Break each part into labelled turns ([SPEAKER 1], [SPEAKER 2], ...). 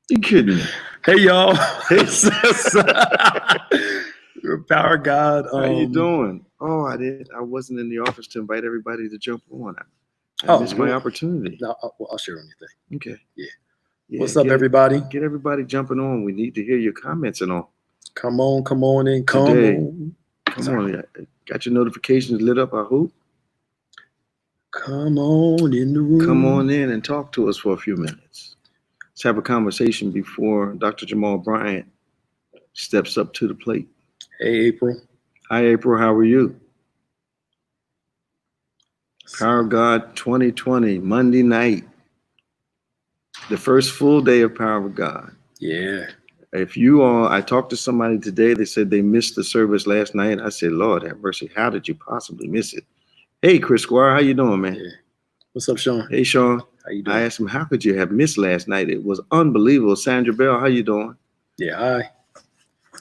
[SPEAKER 1] You kidding me?
[SPEAKER 2] Hey y'all.
[SPEAKER 1] Hey.
[SPEAKER 2] Power of God.
[SPEAKER 1] How you doing? Oh, I wasn't in the office to invite everybody to jump on. I missed my opportunity.
[SPEAKER 2] No, I'll share anything.
[SPEAKER 1] Okay.
[SPEAKER 2] Yeah. What's up, everybody?
[SPEAKER 1] Get everybody jumping on. We need to hear your comments and all.
[SPEAKER 2] Come on in. Come on.
[SPEAKER 1] Got your notifications lit up, I hope.
[SPEAKER 2] Come on in the room.
[SPEAKER 1] Come on in and talk to us for a few minutes. Let's have a conversation before Dr. Jamal Bryant steps up to the plate.
[SPEAKER 2] Hey, April.
[SPEAKER 1] Hi, April. How are you? Power of God 2020, Monday night. The first full day of Power of God.
[SPEAKER 2] Yeah.
[SPEAKER 1] I talked to somebody today, they said they missed the service last night. I said, Lord have mercy, how did you possibly miss it? Hey, Chris Squire, how you doing, man?
[SPEAKER 2] Yeah. What's up, Sean?
[SPEAKER 1] Hey, Sean.
[SPEAKER 2] How you doing?
[SPEAKER 1] I asked him, how could you have missed last night? It was unbelievable. Sandra Bell, how you doing?
[SPEAKER 2] Yeah, hi.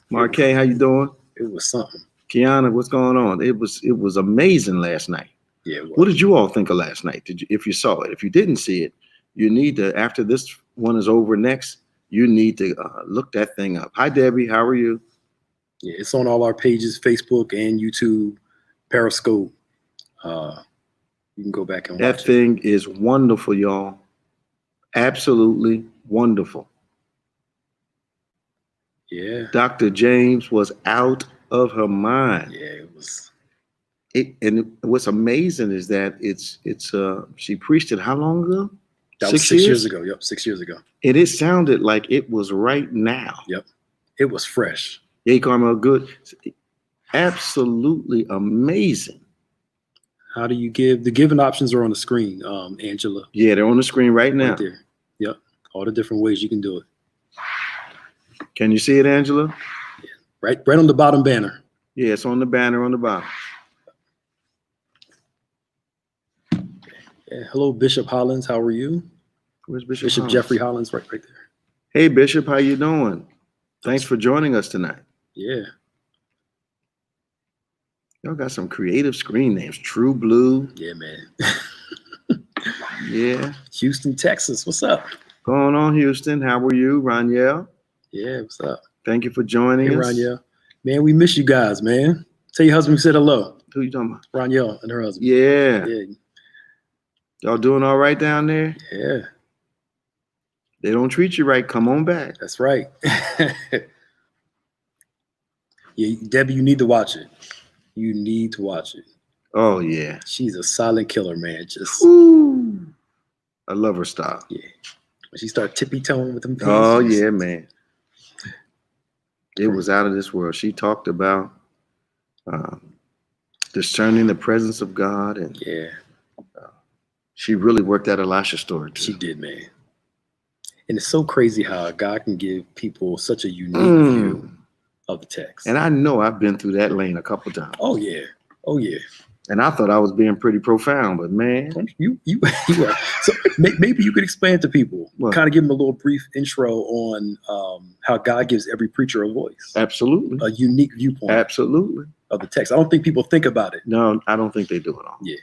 [SPEAKER 1] Marquet, how you doing?
[SPEAKER 2] It was something.
[SPEAKER 1] Kiana, what's going on? It was amazing last night.
[SPEAKER 2] Yeah, it was.
[SPEAKER 1] What did you all think of last night? If you saw it? If you didn't see it, you need to, after this one is over next, you need to look that thing up. Hi, Debbie. How are you?
[SPEAKER 2] Yeah, it's on all our pages, Facebook and YouTube, Periscope. You can go back and watch
[SPEAKER 1] that thing is wonderful, y'all. Absolutely wonderful.
[SPEAKER 2] Yeah.
[SPEAKER 1] Dr. James was out of her mind.
[SPEAKER 2] Yeah, it was.
[SPEAKER 1] And what's amazing is that she preached it how long ago?
[SPEAKER 2] That was 6 years ago. Yep, 6 years ago.
[SPEAKER 1] And it sounded like it was right now.
[SPEAKER 2] Yep. It was fresh.
[SPEAKER 1] Yay, Carmel, good. Absolutely amazing.
[SPEAKER 2] How do you give? The giving options are on the screen, Angela.
[SPEAKER 1] Yeah, they're on the screen right now.
[SPEAKER 2] Right there. Yep. All the different ways you can do it.
[SPEAKER 1] Can you see it, Angela?
[SPEAKER 2] Yeah. Right on the bottom banner.
[SPEAKER 1] Yeah, it's on the banner on the bottom.
[SPEAKER 2] Yeah. Hello, Bishop Hollins. How are you?
[SPEAKER 1] Where's Bishop
[SPEAKER 2] Hollins? Jeffrey Hollins, right there.
[SPEAKER 1] Hey, Bishop, how you doing? Thanks for joining us tonight.
[SPEAKER 2] Yeah.
[SPEAKER 1] Y'all got some creative screen names. True Blue.
[SPEAKER 2] Yeah, man.
[SPEAKER 1] Yeah.
[SPEAKER 2] Houston, Texas. What's up?
[SPEAKER 1] Going on, Houston. How are you, Roniel?
[SPEAKER 2] Yeah, what's up?
[SPEAKER 1] Thank you for joining us.
[SPEAKER 2] Roniel. Man, we miss you guys, man. Tell your husband we said hello.
[SPEAKER 1] Who you talking about?
[SPEAKER 2] Roniel and her husband.
[SPEAKER 1] Yeah.
[SPEAKER 2] Yeah.
[SPEAKER 1] Y'all doing all right down there?
[SPEAKER 2] Yeah.
[SPEAKER 1] They don't treat you right. Come on back.
[SPEAKER 2] That's right. Yeah, Debbie, you need to watch it. You need to watch it.
[SPEAKER 1] Oh, yeah.
[SPEAKER 2] She's a silent killer, man. Just.
[SPEAKER 1] Ooh. I love her style.
[SPEAKER 2] Yeah. When she started tippy-toeing with them pieces.
[SPEAKER 1] Oh, yeah, man. It was out of this world. She talked about discerning the presence of God. And
[SPEAKER 2] yeah.
[SPEAKER 1] She really worked that Elisha story, too.
[SPEAKER 2] She did, man. And it's so crazy how God can give people such a unique view of the text.
[SPEAKER 1] And I know I've been through that lane a couple times.
[SPEAKER 2] Oh, yeah. Oh, yeah.
[SPEAKER 1] And I thought I was being pretty profound, but man.
[SPEAKER 2] You are. So maybe you could explain to people, kind of give them a little brief intro on how God gives every preacher a voice.
[SPEAKER 1] Absolutely.
[SPEAKER 2] A unique viewpoint.
[SPEAKER 1] Absolutely.
[SPEAKER 2] Of the text. I don't think people think about it.
[SPEAKER 1] No, I don't think they do at all.
[SPEAKER 2] Yeah.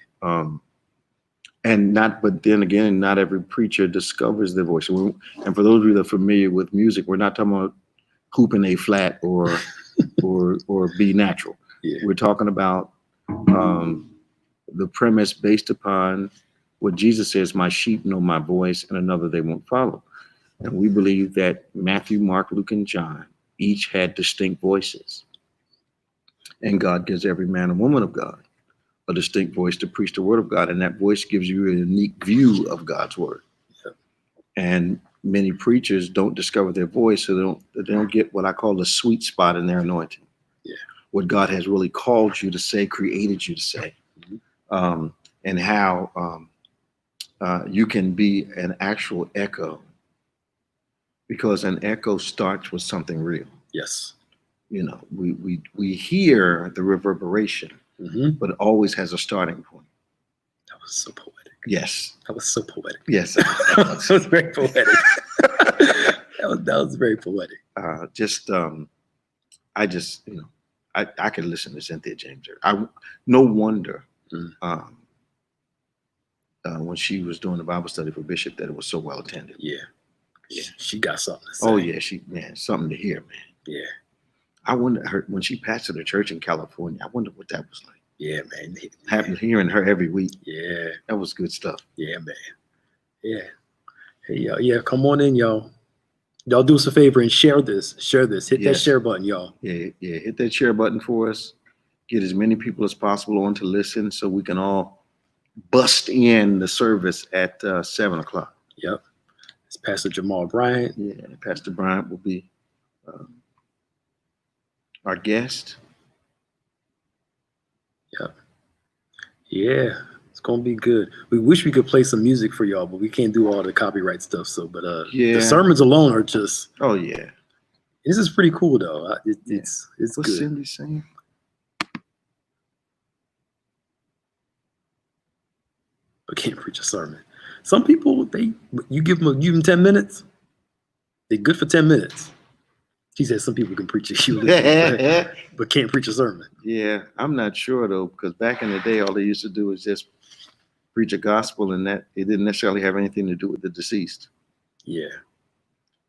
[SPEAKER 1] But then again, not every preacher discovers their voice. And for those of you that are familiar with music, we're not talking about hooping A flat or B natural.
[SPEAKER 2] Yeah.
[SPEAKER 1] We're talking about the premise based upon what Jesus says, my sheep know my voice and another they won't follow. And we believe that Matthew, Mark, Luke, and John each had distinct voices. And God gives every man and woman of God a distinct voice to preach the word of God. And that voice gives you a unique view of God's word.
[SPEAKER 2] Yeah.
[SPEAKER 1] And many preachers don't discover their voice, so they don't get what I call the sweet spot in their anointing.
[SPEAKER 2] Yeah.
[SPEAKER 1] What God has really called you to say, created you to say, and how you can be an actual echo, because an echo starts with something real.
[SPEAKER 2] Yes.
[SPEAKER 1] You know, we hear the reverberation, but it always has a starting point.
[SPEAKER 2] That was so poetic.
[SPEAKER 1] Yes.
[SPEAKER 2] That was so poetic.
[SPEAKER 1] Yes.
[SPEAKER 2] That was very poetic. that was very poetic.
[SPEAKER 1] I could listen to Cynthia James. No wonder when she was doing the Bible study for Bishop that it was so well attended.
[SPEAKER 2] Yeah. She got something to say.
[SPEAKER 1] Oh yeah, something to hear, man.
[SPEAKER 2] Yeah.
[SPEAKER 1] I wonder when she pastored a church in California. I wonder what that was like.
[SPEAKER 2] Yeah, man.
[SPEAKER 1] Happened hearing her every week.
[SPEAKER 2] Yeah.
[SPEAKER 1] That was good stuff.
[SPEAKER 2] Yeah, man. Yeah. Hey, y'all. Yeah, come on in, y'all. Y'all do us a favor and share this. Share this. Hit that
[SPEAKER 1] Yes.
[SPEAKER 2] share button, y'all.
[SPEAKER 1] Yeah. Hit that share button for us. Get as many people as possible on to listen so we can all bust in the service at 7 o'clock.
[SPEAKER 2] Yep. It's Pastor Jamal Bryant.
[SPEAKER 1] Yeah, Pastor Bryant will be our guest.
[SPEAKER 2] Yep. Yeah, it's gonna be good. We wish we could play some music for y'all, but we can't do all the copyright stuff. So, but
[SPEAKER 1] Yeah.
[SPEAKER 2] the sermons alone are just.
[SPEAKER 1] Oh yeah.
[SPEAKER 2] This is pretty cool though. It's
[SPEAKER 1] What's
[SPEAKER 2] good.
[SPEAKER 1] Cindy saying?
[SPEAKER 2] But can't preach a sermon. Some people you give them 10 minutes, they're good for 10 minutes. She said some people can preach a eulogy, but can't preach a sermon.
[SPEAKER 1] Yeah, I'm not sure though, because back in the day, all they used to do is just preach a gospel, and that it didn't necessarily have anything to do with the deceased.
[SPEAKER 2] Yeah.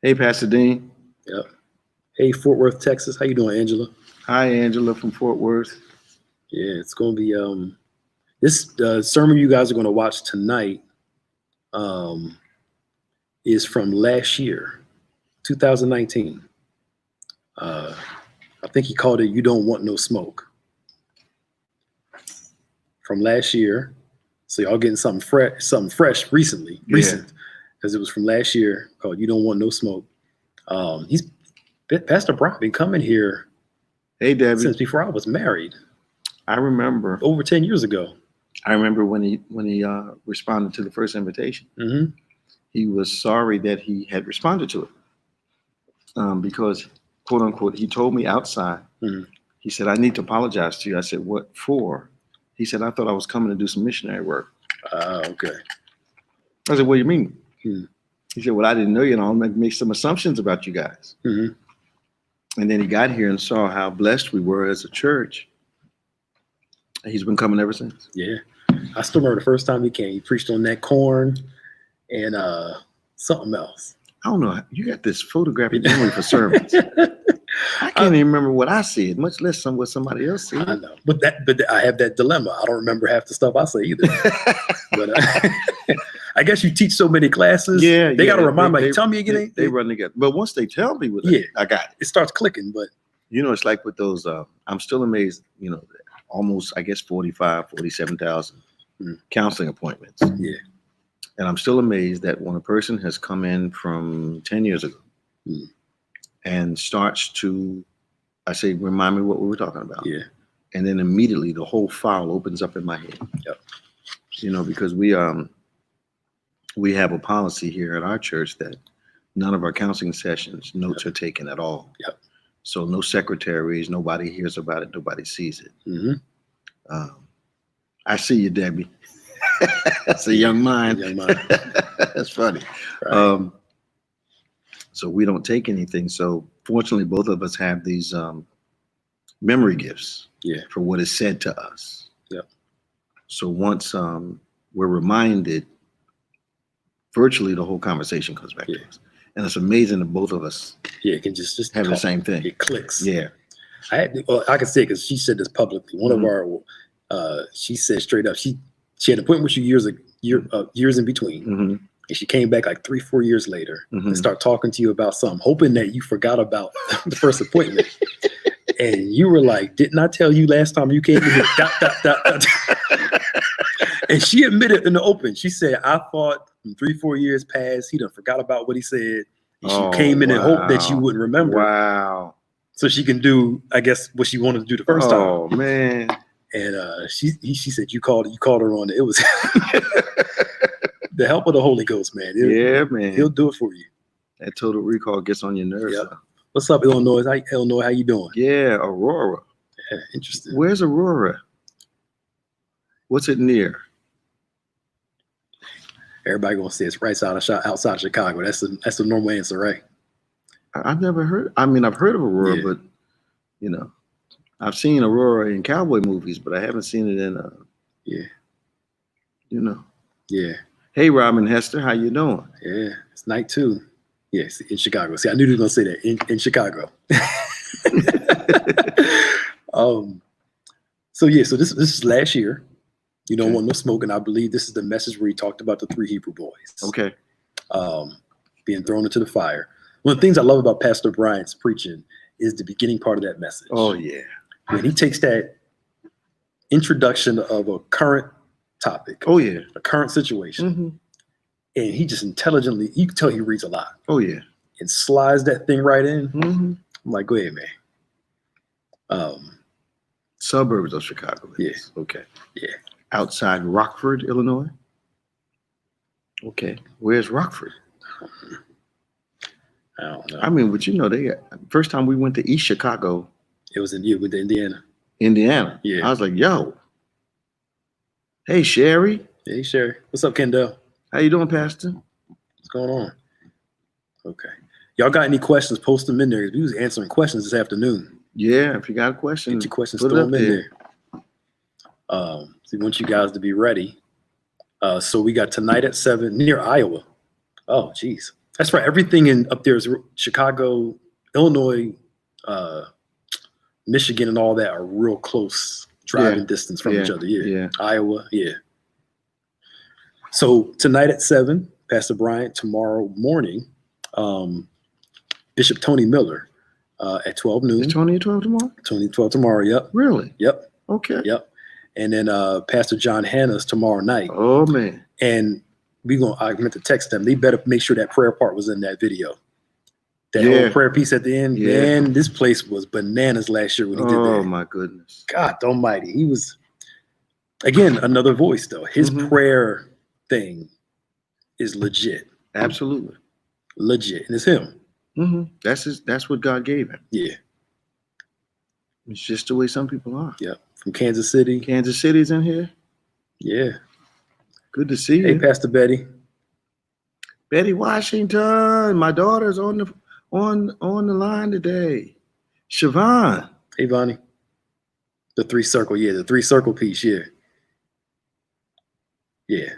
[SPEAKER 1] Hey, Pastor Dean.
[SPEAKER 2] Yep. Hey, Fort Worth, Texas. How you doing, Angela?
[SPEAKER 1] Hi, Angela from Fort Worth.
[SPEAKER 2] Yeah, it's gonna be this sermon you guys are gonna watch tonight is from last year, 2019. I think he called it "You Don't Want No Smoke" from last year. So y'all getting something fresh recent, because it was from last year called "You Don't Want No Smoke." Pastor Brock been coming here.
[SPEAKER 1] Hey, Debbie.
[SPEAKER 2] Since before I was married.
[SPEAKER 1] I remember
[SPEAKER 2] over 10 years ago.
[SPEAKER 1] I remember when he responded to the first invitation.
[SPEAKER 2] Mm-hmm.
[SPEAKER 1] He was sorry that he had responded to it because, quote unquote, he told me outside. Mm-hmm. He said, "I need to apologize to you." I said, "What for?" He said, "I thought I was coming to do some missionary work."
[SPEAKER 2] Okay.
[SPEAKER 1] I said, "What do you mean?"
[SPEAKER 2] Mm-hmm.
[SPEAKER 1] He said, "Well, I didn't know you, and I'll make some assumptions about you guys."
[SPEAKER 2] Mm-hmm.
[SPEAKER 1] And then he got here and saw how blessed we were as a church. He's been coming ever since.
[SPEAKER 2] Yeah. I still remember the first time he came. He preached on that corn and something else.
[SPEAKER 1] I don't know. You got this photographic memory for sermons. I can't even remember what I said, much less what somebody else said.
[SPEAKER 2] I know. But I have that dilemma. I don't remember half the stuff I say either. But I guess you teach so many classes.
[SPEAKER 1] Yeah.
[SPEAKER 2] They got to remind me. Tell me again.
[SPEAKER 1] They run together. But once they tell me, I got it.
[SPEAKER 2] It starts clicking. But
[SPEAKER 1] it's like with those, I'm still amazed, almost, I guess, 47,000 counseling appointments.
[SPEAKER 2] Yeah.
[SPEAKER 1] And I'm still amazed that when a person has come in from 10 years ago and starts to, I say, remind me what we were talking about.
[SPEAKER 2] Yeah.
[SPEAKER 1] And then immediately the whole file opens up in my head.
[SPEAKER 2] Yep.
[SPEAKER 1] Because we have a policy here at our church that none of our counseling sessions, notes are taken at all.
[SPEAKER 2] Yep.
[SPEAKER 1] So no secretaries, nobody hears about it, nobody sees it.
[SPEAKER 2] Mm-hmm.
[SPEAKER 1] I see you, Debbie. That's a young mind. That's funny. Right. So we don't take anything. So fortunately, both of us have these memory gifts for what is said to us.
[SPEAKER 2] Yep.
[SPEAKER 1] So once we're reminded, virtually the whole conversation comes back to us. And it's amazing that both of us
[SPEAKER 2] can just
[SPEAKER 1] have
[SPEAKER 2] talk.
[SPEAKER 1] the same thing.
[SPEAKER 2] It clicks.
[SPEAKER 1] Yeah.
[SPEAKER 2] I can say it because she said this publicly. One of our, she said straight up, she had an appointment with you years in between.
[SPEAKER 1] Mm-hmm.
[SPEAKER 2] And she came back like 3-4 years later and start talking to you about something, hoping that you forgot about the first appointment. And you were like, "Didn't I tell you last time you came in here?" ... And she admitted in the open, she said, "I thought 3-4 years passed, he done forgot about what he said. And she came in and hoped that you wouldn't remember."
[SPEAKER 1] Wow.
[SPEAKER 2] So she can do, I guess, what she wanted to do the first time.
[SPEAKER 1] Oh, man.
[SPEAKER 2] And she said you called her on it. It was the help of the Holy Ghost, man.
[SPEAKER 1] Man.
[SPEAKER 2] He'll do it for you.
[SPEAKER 1] That total recall gets on your nerves.
[SPEAKER 2] Yep. What's up, Illinois? How you doing?
[SPEAKER 1] Yeah, Aurora.
[SPEAKER 2] Yeah, interesting.
[SPEAKER 1] Where's Aurora? What's it near?
[SPEAKER 2] Everybody gonna say it's right outside Chicago. That's the normal answer, right?
[SPEAKER 1] I've never heard. I mean, I've heard of Aurora, but I've seen Aurora in cowboy movies, but I haven't seen it in
[SPEAKER 2] Yeah.
[SPEAKER 1] Hey, Robin Hester, how you doing?
[SPEAKER 2] Yeah, it's night 2. Yes, in Chicago. See, I knew you were gonna say that in Chicago. So yeah, so this is last year. You don't
[SPEAKER 1] Okay.
[SPEAKER 2] want no smoke, and I believe this is the message where he talked about the 3 Hebrew boys.
[SPEAKER 1] Okay.
[SPEAKER 2] Being thrown into the fire. One of the things I love about Pastor Bryant's preaching is the beginning part of that message.
[SPEAKER 1] Oh yeah.
[SPEAKER 2] When he takes that introduction of a current topic,
[SPEAKER 1] Oh yeah.
[SPEAKER 2] a current situation,
[SPEAKER 1] Mm-hmm.
[SPEAKER 2] and he just intelligently, you can tell he reads a lot,
[SPEAKER 1] Oh yeah.
[SPEAKER 2] and slides that thing right in.
[SPEAKER 1] Mm-hmm.
[SPEAKER 2] I'm like, go ahead, man.
[SPEAKER 1] Suburbs of Chicago.
[SPEAKER 2] Yeah.
[SPEAKER 1] Okay.
[SPEAKER 2] Yeah.
[SPEAKER 1] Outside Rockford, Illinois. Okay. Where's Rockford?
[SPEAKER 2] I don't know.
[SPEAKER 1] I mean, but you know, first time we went to East Chicago,
[SPEAKER 2] It was with Indiana.
[SPEAKER 1] Indiana.
[SPEAKER 2] Yeah.
[SPEAKER 1] I was like, yo. Hey Sherry.
[SPEAKER 2] Hey, Sherry. What's up, Kendall?
[SPEAKER 1] How you doing, Pastor?
[SPEAKER 2] What's going on? Okay. Y'all got any questions? Post them in there. We was answering questions this afternoon.
[SPEAKER 1] Yeah, if you got a question,
[SPEAKER 2] Get your questions,
[SPEAKER 1] put it
[SPEAKER 2] throw
[SPEAKER 1] up
[SPEAKER 2] them in
[SPEAKER 1] there.
[SPEAKER 2] there. So we want you guys to be ready. So we got tonight at 7 near Iowa. Oh, geez. That's right. Everything up there is Chicago, Illinois, Michigan, and all that are real close driving distance from each other.
[SPEAKER 1] Yeah.
[SPEAKER 2] Iowa. Yeah. So tonight at 7, Pastor Bryant. Tomorrow morning, Bishop Tony Miller at 12 noon.
[SPEAKER 1] Is Tony at 12 tomorrow?
[SPEAKER 2] Tony 12 tomorrow. Yep.
[SPEAKER 1] Really?
[SPEAKER 2] Yep.
[SPEAKER 1] Okay.
[SPEAKER 2] Yep. And then Pastor John Hanna's tomorrow night.
[SPEAKER 1] Oh man.
[SPEAKER 2] And I meant to text them. They better make sure that prayer part was in that video. That
[SPEAKER 1] Yeah.
[SPEAKER 2] whole prayer piece at the end.
[SPEAKER 1] Yeah.
[SPEAKER 2] Man, this place was bananas last year when he did
[SPEAKER 1] Oh
[SPEAKER 2] that.
[SPEAKER 1] my goodness.
[SPEAKER 2] God almighty. He was, again, another voice though. His
[SPEAKER 1] Mhm.
[SPEAKER 2] prayer thing is legit.
[SPEAKER 1] Absolutely.
[SPEAKER 2] Legit. And it's him.
[SPEAKER 1] Mm-hmm. That's what God gave him.
[SPEAKER 2] Yeah.
[SPEAKER 1] It's just the way some people are.
[SPEAKER 2] Yep. From Kansas City.
[SPEAKER 1] Kansas City's in here.
[SPEAKER 2] Yeah.
[SPEAKER 1] Good to see
[SPEAKER 2] Hey,
[SPEAKER 1] you.
[SPEAKER 2] Pastor Betty.
[SPEAKER 1] Betty Washington. My daughter's on the line today. Siobhan.
[SPEAKER 2] Hey, Bonnie. The 3 circle. Yeah. The 3 circle piece. Yeah. Yeah.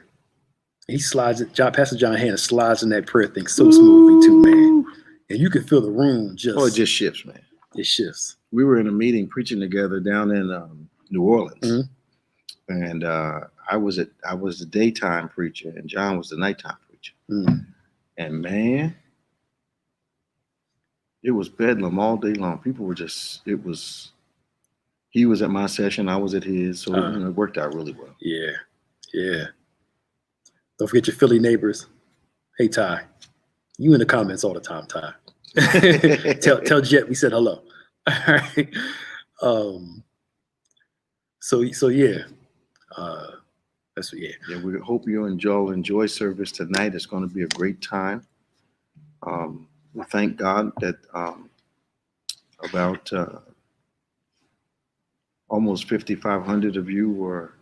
[SPEAKER 2] He slides it. Pastor John Hanna slides in that prayer thing so smoothly too, man.
[SPEAKER 1] Ooh.
[SPEAKER 2] And you can feel the room just.
[SPEAKER 1] Oh, it just shifts, man.
[SPEAKER 2] It shifts.
[SPEAKER 1] We were in a meeting preaching together down in New Orleans,
[SPEAKER 2] Mhm.
[SPEAKER 1] and I was the daytime preacher, and John was the nighttime preacher.
[SPEAKER 2] Mm.
[SPEAKER 1] And man, it was bedlam all day long. People were he was at my session, I was at his, so it worked out really well.
[SPEAKER 2] Yeah. Yeah. Don't forget your Philly neighbors. Hey, Ty. You in the comments all the time, Ty. tell Jet we said hello. All right. So yeah.
[SPEAKER 1] Yeah, we hope you enjoy service tonight. It's going to be a great time. We thank God that about almost 5,500 of you were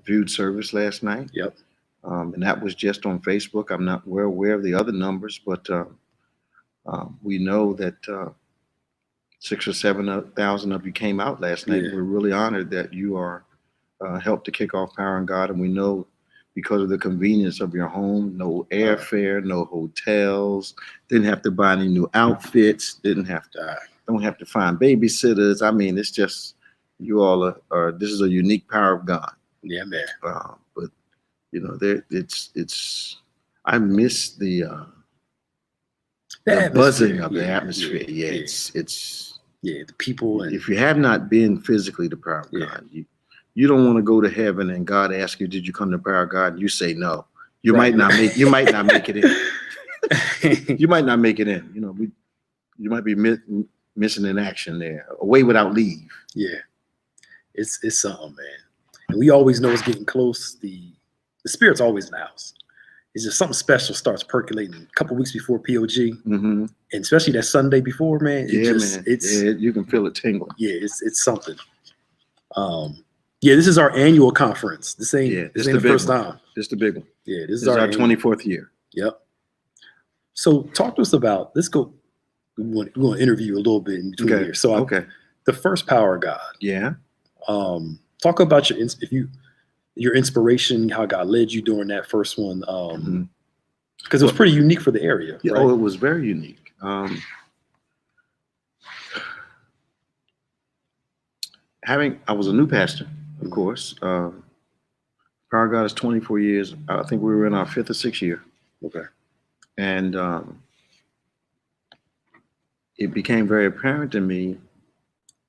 [SPEAKER 1] viewed service last night.
[SPEAKER 2] Yep.
[SPEAKER 1] And that was just on Facebook. I'm not aware of the other numbers, but we know that 6,000 or 7,000 of you came out last night.
[SPEAKER 2] Yeah.
[SPEAKER 1] We're really honored that you are helped to kick off Power in God, and we know because of the convenience of your home, no airfare, no hotels, didn't have to buy any new outfits, don't have to find babysitters. I mean, it's just you all are. This is a unique power of God.
[SPEAKER 2] Yeah, man.
[SPEAKER 1] But you know, it's. I miss the buzzing of the atmosphere. Yeah, it's.
[SPEAKER 2] Yeah, the people. And
[SPEAKER 1] if you have not been physically the power of God, you don't want to go to heaven and God asks you, "Did you come to the power of God?" And you say no. You might not make it in. You might not make it in. You know, you might be missing an action there. Away without leave.
[SPEAKER 2] Yeah, it's something, man. And we always know it's getting close. The spirit's always in the house. It's just something special starts percolating a couple weeks before POG,
[SPEAKER 1] Mm-hmm.
[SPEAKER 2] and especially that Sunday before, man.
[SPEAKER 1] You can feel it tingling.
[SPEAKER 2] Yeah, it's something. Yeah, this is our annual conference. This ain't the first time.
[SPEAKER 1] This is the big one.
[SPEAKER 2] Yeah, this is
[SPEAKER 1] our
[SPEAKER 2] our
[SPEAKER 1] 24th year.
[SPEAKER 2] Yep. So talk to us about. Let's go. We're going to interview you a little bit in between here. So the first Power of God.
[SPEAKER 1] Yeah.
[SPEAKER 2] Talk about your inspiration, how God led you during that first one. Because it was pretty unique for the area.
[SPEAKER 1] Yeah,
[SPEAKER 2] Right?
[SPEAKER 1] oh, it was very unique. I was a new pastor, of course. Power of God is 24 years. I think we were in our 5th or 6th year.
[SPEAKER 2] Okay.
[SPEAKER 1] And it became very apparent to me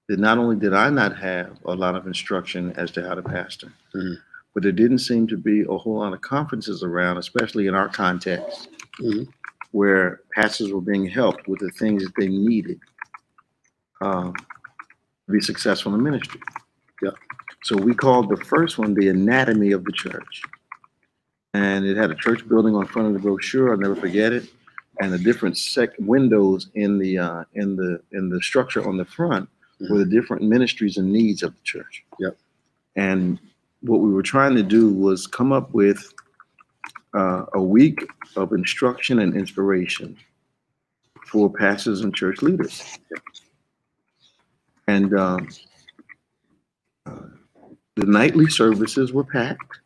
[SPEAKER 1] that not only did I not have a lot of instruction as to how to pastor,
[SPEAKER 2] Mhm.
[SPEAKER 1] but there didn't seem to be a whole lot of conferences around, especially in our context,
[SPEAKER 2] Mhm.
[SPEAKER 1] where pastors were being helped with the things that they needed to be successful in ministry.
[SPEAKER 2] Yeah.
[SPEAKER 1] So we called the first one the Anatomy of the Church. And it had a church building on front of the brochure. I'll never forget it. And the different windows in the structure on the front were the different ministries and needs of the church.
[SPEAKER 2] Yep.
[SPEAKER 1] And what we were trying to do was come up with a week of instruction and inspiration for pastors and church leaders.
[SPEAKER 2] Yep.
[SPEAKER 1] And the nightly services were packed.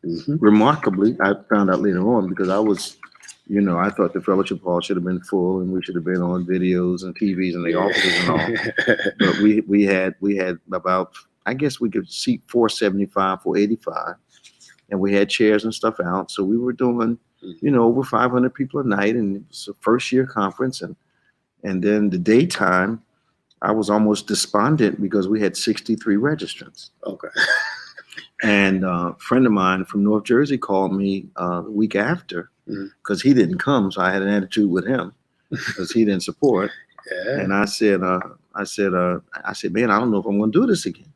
[SPEAKER 2] Mhm.
[SPEAKER 1] Remarkably, I found out later on because I was, I thought the fellowship hall should have been full and we should have been on videos and TVs and the offices and all. But we had about, I guess we could seat 475, 485, and we had chairs and stuff out. So we were doing, over 500 people a night, and it was a first year conference. And then the daytime, I was almost despondent because we had 63 registrants.
[SPEAKER 2] Okay.
[SPEAKER 1] And a friend of mine from North Jersey called me the week after because he didn't come. So I had an attitude with him because he didn't support.
[SPEAKER 2] Yeah.
[SPEAKER 1] And I said, man, I don't know if I'm going to do this again.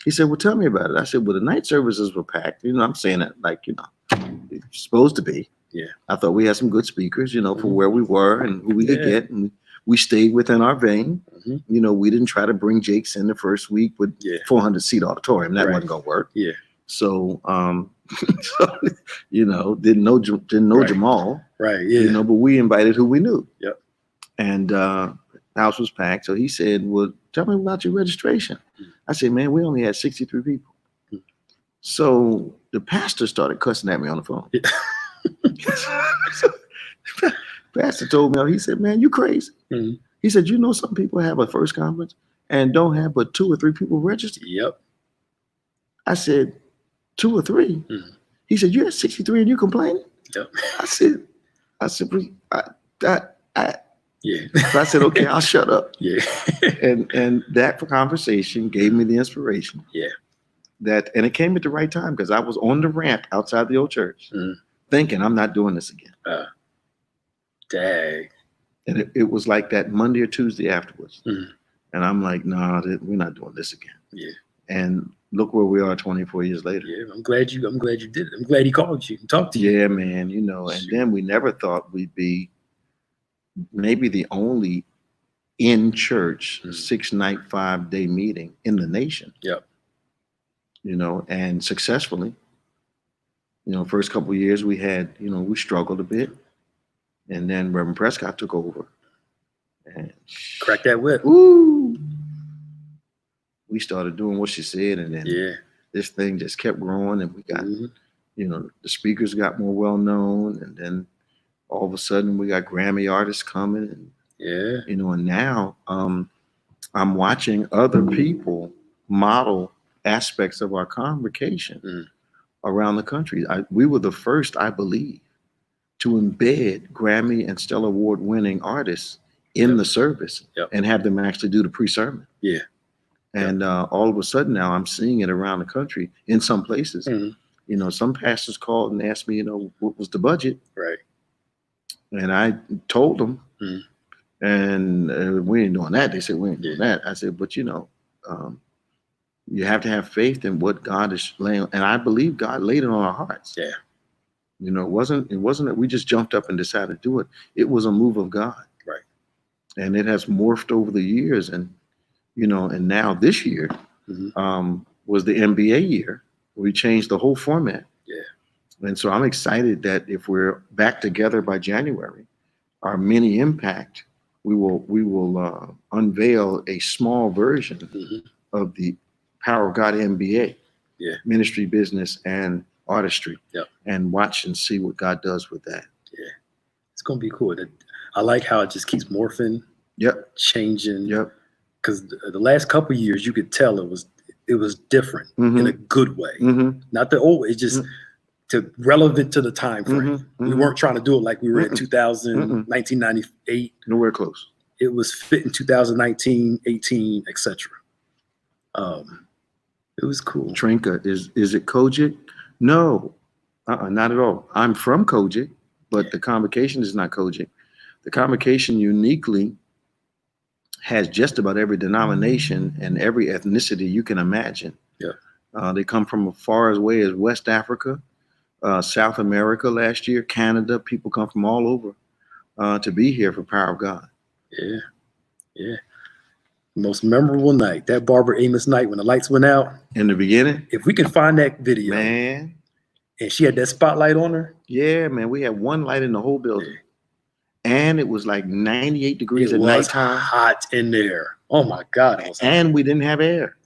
[SPEAKER 1] He said, well, tell me about it. I said, well, the night services were packed. I'm saying that like, it's supposed to be.
[SPEAKER 2] Yeah.
[SPEAKER 1] I thought we had some good speakers, for where we were and who we could get. And we stayed within our vein. We didn't try to bring Jakes in the first week with 400 seat auditorium. That wasn't going to work.
[SPEAKER 2] Yeah.
[SPEAKER 1] So, didn't know Jamal.
[SPEAKER 2] Right. Yeah.
[SPEAKER 1] But we invited who we knew.
[SPEAKER 2] Yep.
[SPEAKER 1] And the house was packed. So he said, well, tell me about your registration. I said, man, we only had 63 people. So the pastor started cussing at me on the phone. Pastor told me, he said, man, you crazy. He said, some people have a first conference and don't have but 2 or 3 people registered.
[SPEAKER 2] Yep.
[SPEAKER 1] I said, 2 or 3? He said, you had 63 and you complaining?
[SPEAKER 2] Yep.
[SPEAKER 1] I said,
[SPEAKER 2] yeah.
[SPEAKER 1] So I said, okay, I'll shut up.
[SPEAKER 2] Yeah.
[SPEAKER 1] and that conversation gave me the inspiration.
[SPEAKER 2] Yeah.
[SPEAKER 1] And it came at the right time because I was on the ramp outside the old church thinking I'm not doing this again.
[SPEAKER 2] Dang.
[SPEAKER 1] And it was like that Monday or Tuesday afterwards. And I'm like, nah, we're not doing this again.
[SPEAKER 2] Yeah.
[SPEAKER 1] And look where we are 24 years later.
[SPEAKER 2] Yeah, I'm glad you did it. I'm glad he called you and talked to you.
[SPEAKER 1] Yeah, man, and then we never thought we'd be maybe the only in church 6-night, 5-day meeting in the nation.
[SPEAKER 2] Yep.
[SPEAKER 1] And successfully. First couple of years we had, we struggled a bit. And then Reverend Prescott took over. And
[SPEAKER 2] crack that whip.
[SPEAKER 1] Woo! We started doing what she said, and then this thing just kept growing, and we got, the speakers got more well known, and then all of a sudden we got Grammy artists coming, and and now I'm watching other people model aspects of our convocation around the country. We were the first, I believe, to embed Grammy and Stellar Award winning artists in the service and have them actually do the pre-sermon.
[SPEAKER 2] Yeah.
[SPEAKER 1] And all of a sudden now I'm seeing it around the country in some places. Some pastors called and asked me, what was the budget?
[SPEAKER 2] Right.
[SPEAKER 1] And I told them, and we ain't doing that. They said, we ain't doing that. I said, but you have to have faith in what God is laying. And I believe God laid it on our hearts.
[SPEAKER 2] Yeah.
[SPEAKER 1] It wasn't that we just jumped up and decided to do it. It was a move of God.
[SPEAKER 2] Right.
[SPEAKER 1] And it has morphed over the years. And, and now this year was the NBA year. We changed the whole format.
[SPEAKER 2] Yeah.
[SPEAKER 1] And so I'm excited that if we're back together by January, our mini impact, we will unveil a small version of the Power of God MBA, ministry, business, and artistry, and watch and see what God does with that.
[SPEAKER 2] Yeah. gonna be cool. I like how it just keeps morphing,
[SPEAKER 1] Yep.
[SPEAKER 2] changing.
[SPEAKER 1] Yep.
[SPEAKER 2] Because the last couple of years, you could tell it was different in a good way.
[SPEAKER 1] Mm-hmm.
[SPEAKER 2] Not the old. It's just relevant to the time frame. We weren't trying to do it like we were in 2000, 1998.
[SPEAKER 1] Nowhere close.
[SPEAKER 2] It was fit in 2019, 18, etc. It was cool.
[SPEAKER 1] Trinka, is it Kojic? No, not at all. I'm from Kojic, but the convocation is not Kojic. The convocation uniquely has just about every denomination and every ethnicity you can imagine.
[SPEAKER 2] Yeah.
[SPEAKER 1] They come from as far away as West Africa, South America last year, Canada. People come from all over to be here for Power of God.
[SPEAKER 2] Yeah. Yeah. Most memorable night, that Barbara Amos night when the lights went out.
[SPEAKER 1] In the beginning,
[SPEAKER 2] If we can find that video,
[SPEAKER 1] man.
[SPEAKER 2] and she had that spotlight on her.
[SPEAKER 1] Yeah, man. We had one light in the whole building. And it was like 98 degrees
[SPEAKER 2] It
[SPEAKER 1] at
[SPEAKER 2] was
[SPEAKER 1] nighttime.
[SPEAKER 2] hot in there. Oh my God. It was hot.
[SPEAKER 1] And we didn't have air.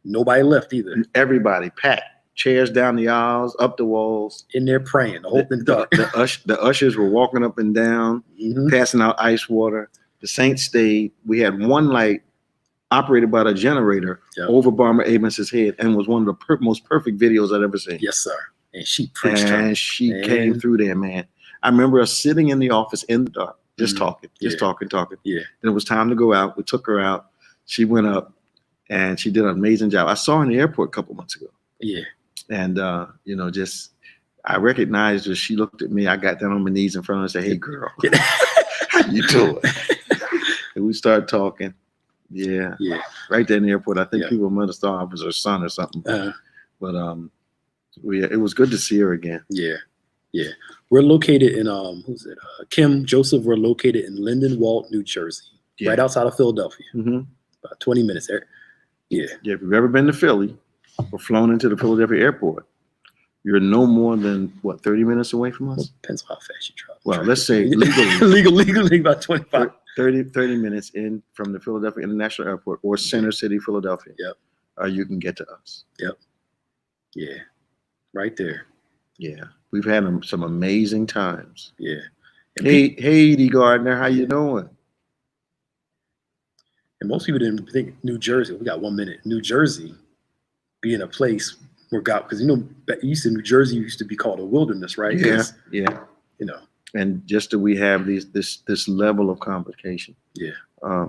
[SPEAKER 2] Nobody left either.
[SPEAKER 1] Everybody packed. Chairs down the aisles, up the walls.
[SPEAKER 2] In there praying, the whole thing dark.
[SPEAKER 1] The ushers were walking up and down, passing out ice water. The saints stayed. We had one light operated by the generator over Barbara Amos's head, and was one of the most perfect videos I've ever seen.
[SPEAKER 2] Yes, sir. And she preached her.
[SPEAKER 1] And she came through there, man. I remember us sitting in the office in the dark, just talking.
[SPEAKER 2] Yeah.
[SPEAKER 1] Then it was time to go out. We took her out. She went up, and she did an amazing job. I saw her in the airport a couple months ago.
[SPEAKER 2] Yeah.
[SPEAKER 1] And, I recognized her. She looked at me. I got down on my knees in front of her and said, "Hey, girl, how you doing?" And we started talking. Yeah. Right there in the airport. I think people might have thought I was her son or something. But it was good to see her again.
[SPEAKER 2] Yeah. We're located in Kim Joseph. We're located in Lindenwold, New Jersey, right outside of Philadelphia. About 20 minutes there. Yeah.
[SPEAKER 1] If you've ever been to Philly or flown into the Philadelphia airport, you're no more than 30 minutes away from us?
[SPEAKER 2] Depends on how fast you travel.
[SPEAKER 1] Well, let's say legally
[SPEAKER 2] about 25.
[SPEAKER 1] 30 minutes in from the Philadelphia International Airport or Center City, Philadelphia. You can get to us.
[SPEAKER 2] Yeah. Right there.
[SPEAKER 1] Yeah. We've had some amazing times.
[SPEAKER 2] Yeah.
[SPEAKER 1] Hey, Edie Gardner, how you doing?
[SPEAKER 2] And most people didn't think New Jersey, we got 1 minute, New Jersey being a place where God, because New Jersey used to be called a wilderness, right?
[SPEAKER 1] Yeah. And just that we have this level of complication.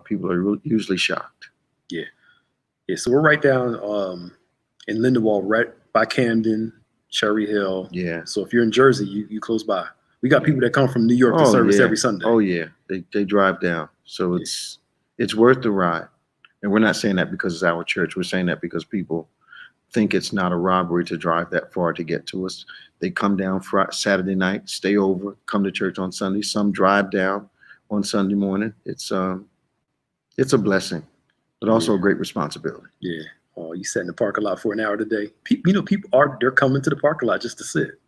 [SPEAKER 1] People are usually shocked.
[SPEAKER 2] Yeah. So we're right down in Lindenwold, right by Camden, Cherry Hill.
[SPEAKER 1] Yeah.
[SPEAKER 2] So if you're in Jersey, you close by. We got people that come from New York to service every Sunday.
[SPEAKER 1] Oh yeah, they drive down. So it's worth the ride. And we're not saying that because it's our church. We're saying that because people think it's not a robbery to drive that far to get to us. They come down Saturday night, stay over, come to church on Sunday. Some drive down on Sunday morning. It's a blessing, but also a great responsibility.
[SPEAKER 2] Yeah. Oh, you sat in the parking lot for an hour today. People they're coming to the parking lot just to sit.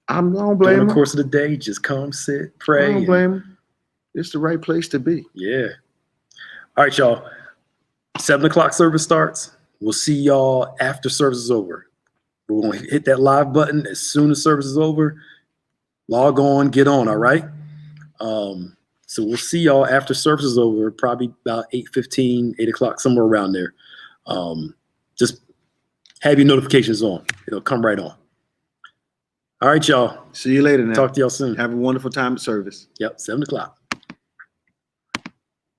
[SPEAKER 1] I don't blame them.
[SPEAKER 2] During the course of the day, just come, sit, pray.
[SPEAKER 1] I don't blame them. It's the right place to be.
[SPEAKER 2] Yeah. All right, y'all. 7 o'clock service starts. We'll see y'all after service is over. We're going to hit that live button as soon as service is over. Log on, get on, all right? So we'll see y'all after service is over, probably about 8:15, 8 o'clock, somewhere around there. Just have your notifications on. It'll come right on. All right, y'all.
[SPEAKER 1] See you later now.
[SPEAKER 2] Talk to y'all soon.
[SPEAKER 1] Have a wonderful time at service.
[SPEAKER 2] Yep, 7 o'clock.